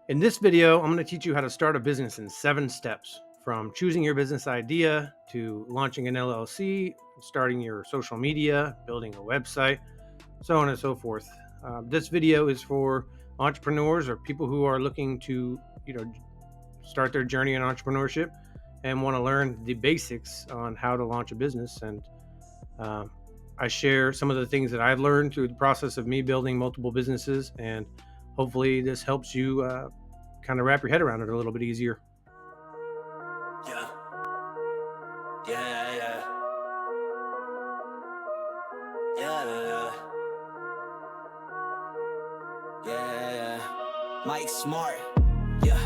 In this video, I'm going to teach you how to start a business in 7 steps, from choosing your business idea to launching an LLC, starting your social media, building a website, so on and so forth. This video is for entrepreneurs or people who are looking to, start their journey in entrepreneurship and want to learn the basics on how to launch a business. And I share some of the things that I've learned through the process of me building multiple businesses, and hopefully this helps you kind of wrap your head around it a little bit easier. Yeah. Yeah, yeah. Yeah. Yeah. Mike Smart. Yeah.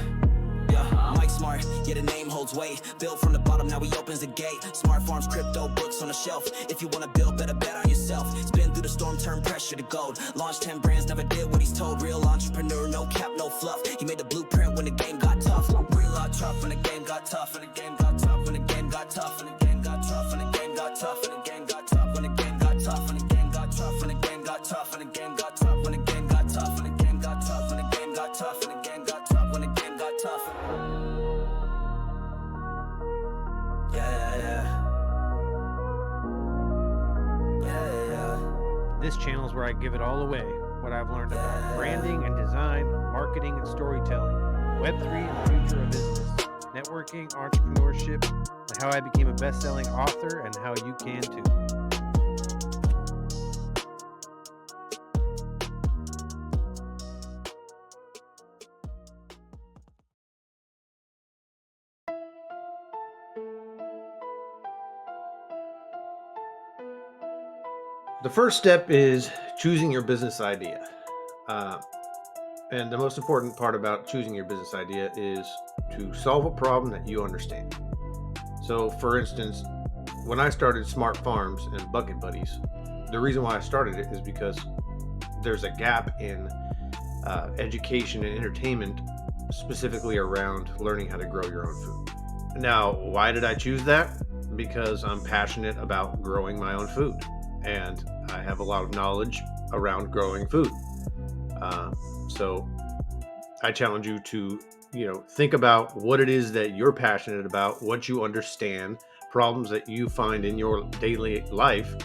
Mike Smart, yeah, the name holds weight. Built from the bottom, now he opens the gate. Smart farms, crypto, books on the shelf. If you wanna build, better bet on yourself. Spin through the storm, turn pressure to gold. Launched 10 brands, never did what he's told. Real entrepreneur, no cap, no fluff. He made the blueprint when the game got tough. Real lot tough when the game got tough. When the game got tough. When the game got tough. When the game got tough. When the game got tough. When the game got tough. When the game got tough. When the game got tough. When the game got tough. When the game got tough. When the game got tough. When the game got tough. When the game got tough. When the game got tough. When the game got tough. This channel is where I give it all away, what I've learned about branding and design, marketing and storytelling, Web3 and the future of business, networking, entrepreneurship, and how I became a best-selling author, and how you can too. The first step is choosing your business idea. And the most important part about choosing your business idea is to solve a problem that you understand. So, for instance, when I started Smart Farms and Bucket Buddies, the reason why I started it is because there's a gap in education and entertainment, specifically around learning how to grow your own food. Now, why did I choose that? Because I'm passionate about growing my own food, and I have a lot of knowledge around growing food. So I challenge you to, think about what it is that you're passionate about, what you understand, problems that you find in your daily life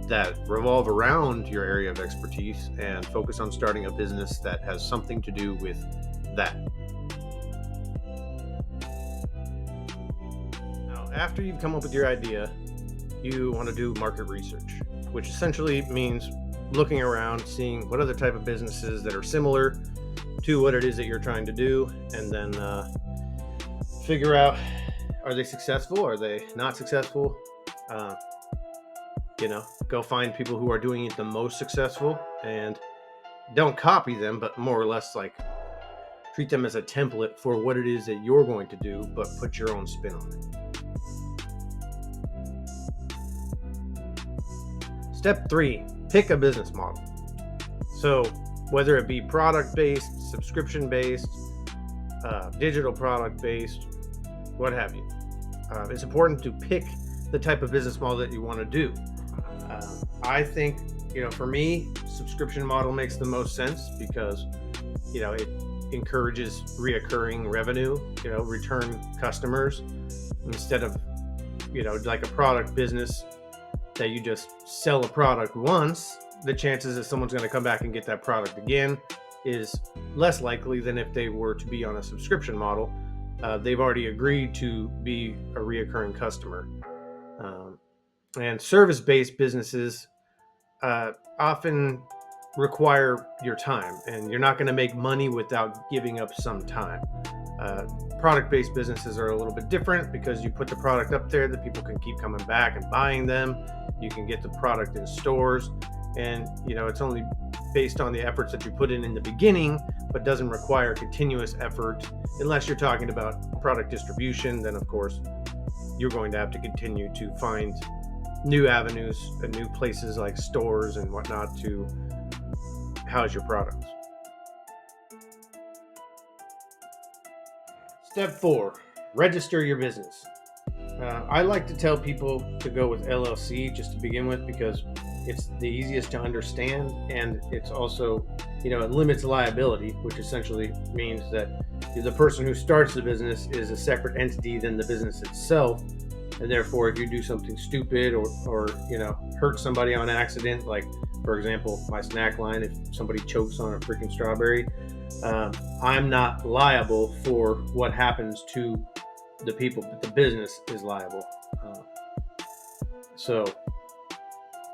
that revolve around your area of expertise, and focus on starting a business that has something to do with that. Now, after you've come up with your idea, you want to do market research, which essentially means looking around, seeing what other type of businesses that are similar to what it is that you're trying to do, and then figure out, are they successful? Are they not successful? Go find people who are doing it the most successful, and don't copy them, but more or less like treat them as a template for what it is that you're going to do, but put your own spin on it. Step 3, pick a business model. So whether it be product-based, subscription-based, digital product-based, what have you. It's important to pick the type of business model that you want to do. I think, for me, subscription model makes the most sense because, it encourages reoccurring revenue, return customers, instead of, like a product business that you just sell a product once. The chances that someone's going to come back and get that product again is less likely than if they were to be on a subscription model. They've already agreed to be a reoccurring customer. And service-based businesses often require your time, and you're not going to make money without giving up some time. Product-based businesses are a little bit different because you put the product up there that people can keep coming back and buying them. You can get the product in stores, and it's only based on the efforts that you put in the beginning, but doesn't require continuous effort. Unless you're talking about product distribution, then of course you're going to have to continue to find new avenues and new places like stores and whatnot to house your products. Step 4, register your business. I like to tell people to go with LLC just to begin with, because It's the easiest to understand, and it's also, it limits liability, which essentially means that the person who starts the business is a separate entity than the business itself, and therefore, if you do something stupid or hurt somebody on accident, like for example, my snack line, if somebody chokes on a freaking strawberry, uh, I'm not liable for what happens to the people, but the business is liable. Uh, so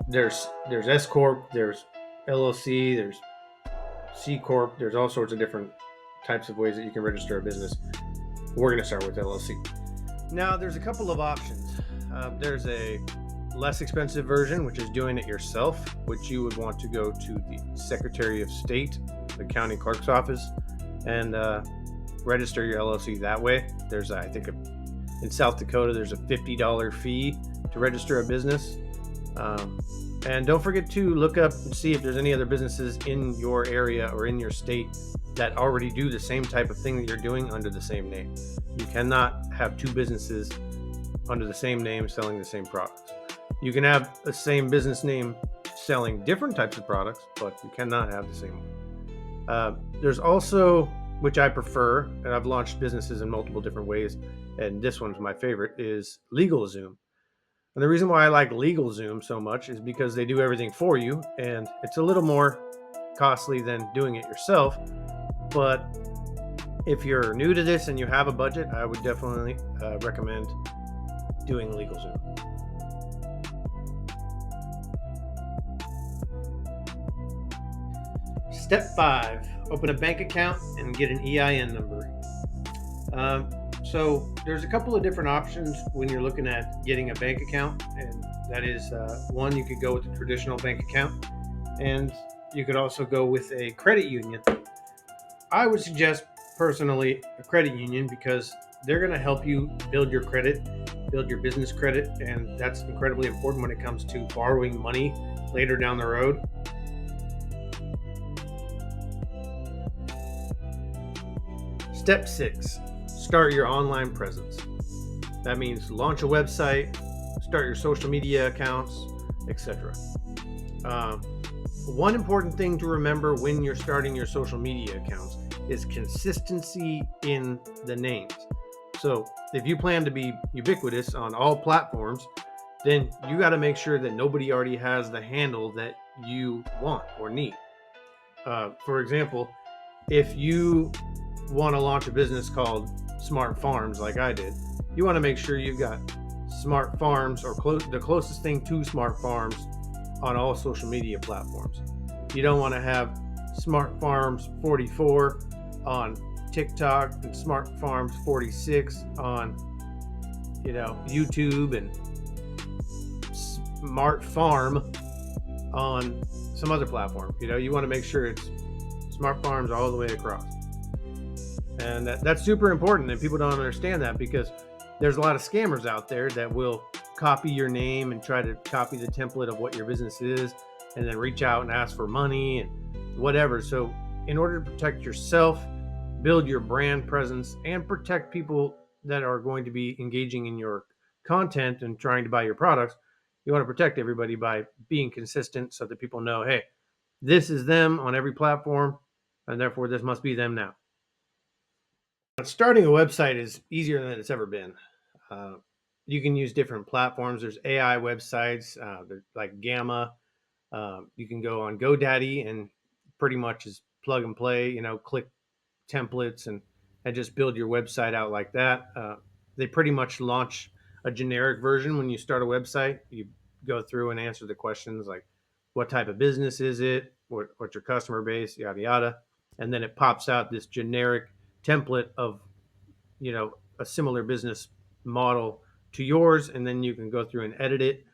there's S corp, there's LLC, there's C corp, there's all sorts of different types of ways that you can register a business. We're going to start with LLC. Now, there's a couple of options. There's a less expensive version, which is doing it yourself, which you would want to go to the Secretary of State, the county clerk's office, and register your LLC that way. There's, I think, in South Dakota, there's a $50 fee to register a business. And don't forget to look up and see if there's any other businesses in your area or in your state that already do the same type of thing that you're doing under the same name. You cannot have two businesses under the same name selling the same products. You can have the same business name selling different types of products, but you cannot have the same one. There's also, which I prefer, and I've launched businesses in multiple different ways, and this one's my favorite, is LegalZoom. And the reason why I like LegalZoom so much is because they do everything for you, and it's a little more costly than doing it yourself. But if you're new to this and you have a budget, I would definitely recommend doing LegalZoom. Step 5, open a bank account and get an EIN number. So there's a couple of different options when you're looking at getting a bank account, and that is one, you could go with a traditional bank account, and you could also go with a credit union. I would suggest personally a credit union because they're going to help you build your credit, build your business credit, and that's incredibly important when it comes to borrowing money later down the road. Step 6, start your online presence. That means launch a website, start your social media accounts, etc. One important thing to remember when you're starting your social media accounts is consistency in the names. So if you plan to be ubiquitous on all platforms, then you got to make sure that nobody already has the handle that you want or need. For example, if you want to launch a business called Smart Farms, like I did, you want to make sure you've got Smart Farms or the closest thing to Smart Farms on all social media platforms. You don't want to have Smart Farms 44 on TikTok and Smart Farms 46 on, YouTube, and Smart Farm on some other platform. You want to make sure it's Smart Farms all the way across. And that's super important, and people don't understand that because there's a lot of scammers out there that will copy your name and try to copy the template of what your business is and then reach out and ask for money and whatever. So in order to protect yourself, build your brand presence, and protect people that are going to be engaging in your content and trying to buy your products, you want to protect everybody by being consistent so that people know, hey, this is them on every platform, and therefore this must be them now. Starting a website is easier than it's ever been. You can use different platforms. There's AI websites, like Gamma. You can go on GoDaddy and pretty much is plug and play, click templates and just build your website out like that. They pretty much launch a generic version when you start a website. You go through and answer the questions like, what type of business is it? What's your customer base? Yada, yada. And then it pops out this generic template of, a similar business model to yours. And then you can go through and edit it.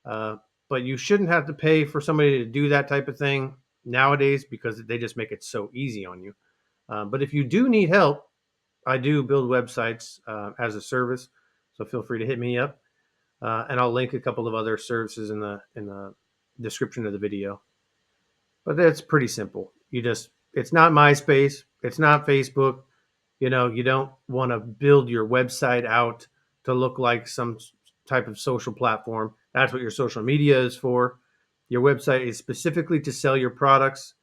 But you shouldn't have to pay for somebody to do that type of thing nowadays because they just make it so easy on you. But if you do need help, I do build websites as a service, so feel free to hit me up, and I'll link a couple of other services in the description of the video. But that's pretty simple. It's not MySpace, it's not Facebook. You don't want to build your website out to look like some type of social platform. That's what your social media is for. Your website is specifically to sell your products.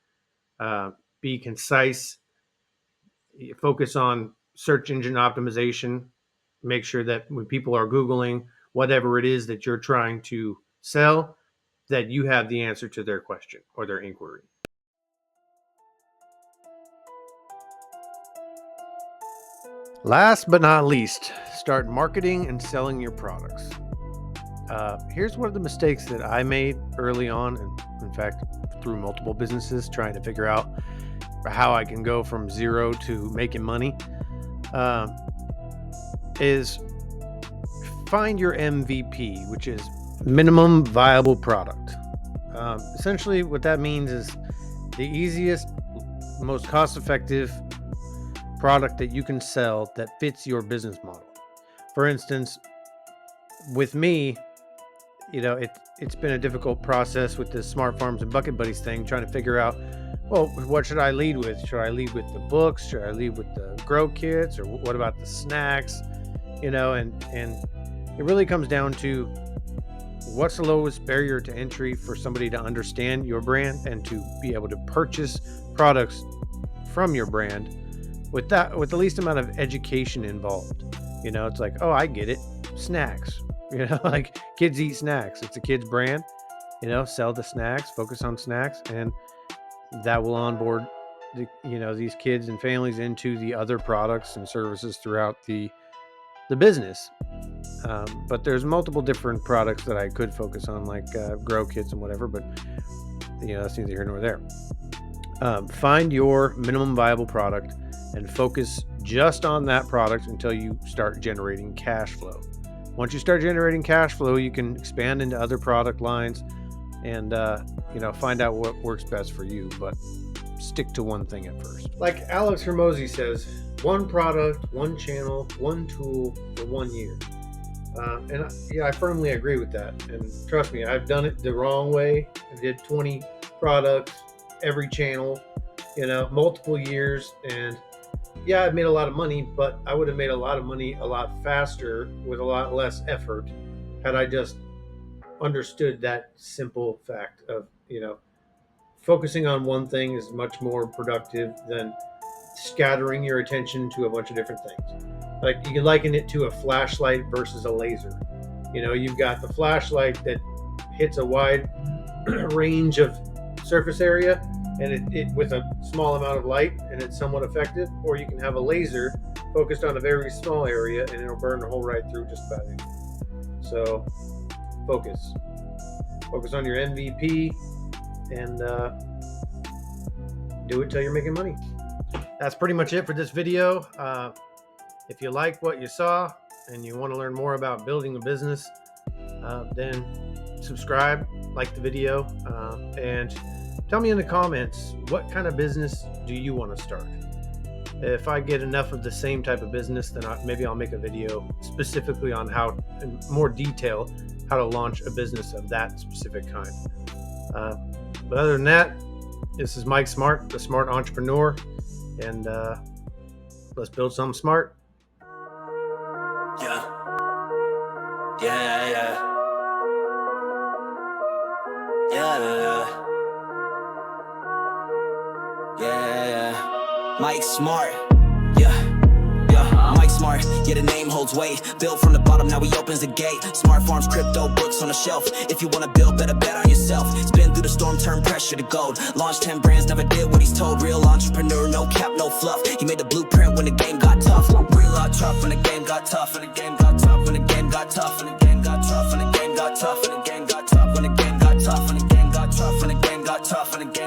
Be concise. Focus on search engine optimization. Make sure that when people are Googling whatever it is that you're trying to sell, that you have the answer to their question or their inquiry. Last but not least, start marketing and selling your products. Here's one of the mistakes that I made early on, and in fact, through multiple businesses, trying to figure out how I can go from zero to making money, is find your MVP, which is minimum viable product. Essentially, what that means is the easiest, most cost-effective product that you can sell that fits your business model. For instance, with me, it's been a difficult process with the Smart Farms and Bucket Buddies thing, trying to figure out, well, what should I lead with? Should I lead with the books? Should I lead with the grow kits? Or what about the snacks? And it really comes down to what's the lowest barrier to entry for somebody to understand your brand and to be able to purchase products from your brand with the least amount of education involved. It's like, oh, I get it. Snacks, like kids eat snacks. It's a kid's brand, sell the snacks, focus on snacks, and that will onboard these kids and families into the other products and services throughout the business. But there's multiple different products that I could focus on, like grow kits and whatever, but that's neither here nor there. Find your minimum viable product and focus just on that product until you start generating cash flow. Once you start generating cash flow, you can expand into other product lines and find out what works best for you, but stick to one thing at first. Like Alex Hermosi says, one product, one channel, one tool for 1 year. I firmly agree with that. And trust me, I've done it the wrong way. I did 20 products, every channel, multiple years. And yeah, I've made a lot of money, but I would have made a lot of money a lot faster with a lot less effort had I just understood that simple fact of, focusing on one thing is much more productive than scattering your attention to a bunch of different things. Like you can liken it to a flashlight versus a laser. You've got the flashlight that hits a wide range of surface area and it with a small amount of light, and it's somewhat effective. Or you can have a laser focused on a very small area and it'll burn the hole right through just about anything. So focus on your MVP and do it till you're making money. That's pretty much it for this video. If you like what you saw and you want to learn more about building a business, then subscribe, like the video, and tell me in the comments, what kind of business do you want to start? If I get enough of the same type of business, then maybe I'll make a video specifically on how, in more detail, how to launch a business of that specific kind. But other than that, this is Mike Smart, the Smart Entrepreneur, and let's build something smart. Yeah. Mike Smart. Mike Smart, yeah, the name holds weight. Built from the bottom, now he opens the gate. Smart Farms, crypto, books on the shelf. If you wanna build, better bet on yourself. It's been through the storm, turned pressure to gold. Launched 10 brands, never did what he's told. Real entrepreneur, no cap, no fluff. He made the blueprint when the game got tough. Real tough when the game got tough. When the game got tough. When the game got tough. When the game got tough. When the game got tough. When the game got tough. When the game got tough. When the game got tough. When the game got tough. When the game